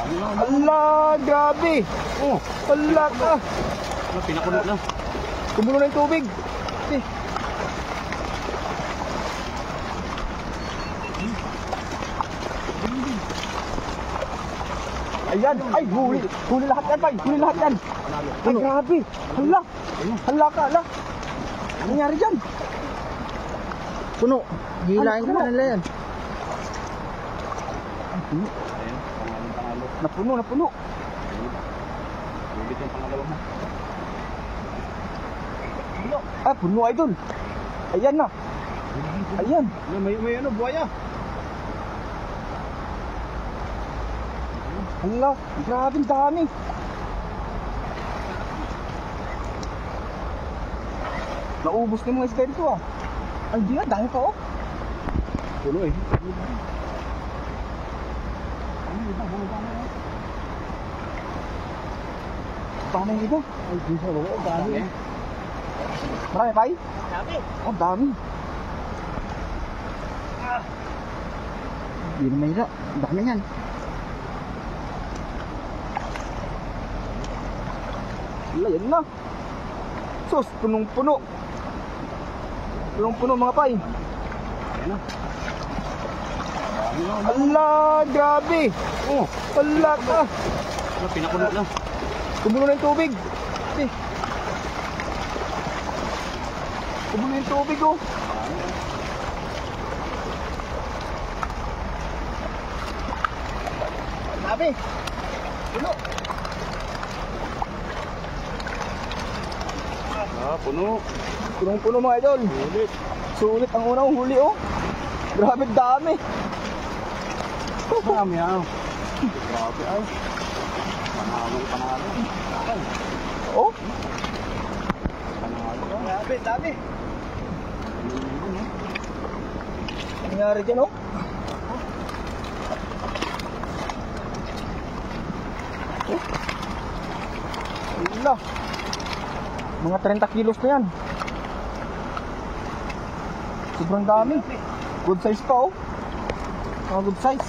Ala, grabe. Oh, wala ka. Pinakulo na. Kumulo na yung tubig. Eh. Ayan, ay huli. Huli lahat yan, bay. Huli lahat yan. Ay, grabe. Hala. Hala ka, hala. Ano nangyari dyan? Puno. Hilain ka na nila yan. Ay, puno. Napuno, napuno. Ulit yung pangalawa mo. Ah, puno idol. Ayan na. Ayan. May ano, buhaya. Hala, grabe dami. Naubos na yung mga isda dito ah. Ay, di nga, dami pa oh. Puno eh. Dami yung iba. Ay, di sa loob. Dami. Marami pa eh? Dami. Oh, dami. Hindi na mahira. Dami yan. Wala, yan na. Sus, punong-puno. Punong-puno mga pay. Ayan na. Ala, grabe. Oh, Wala ka. pinakulo na. Kumulo na yung tubig. Eh. Kumulo na yung tubig oh. Grabe. Puno. Ah, puno. Punong-puno mga idol. Ulit. Sulit ang unang huli oh. Grabe dami. Marami ah. Grabe ay. Panalo. Oh. Panalo. Grabe, dami. Ano nangyari dyan oh? Wala. Mga 30 kilos na yan. Sobrang dami. Good size pa oh. Mga good size.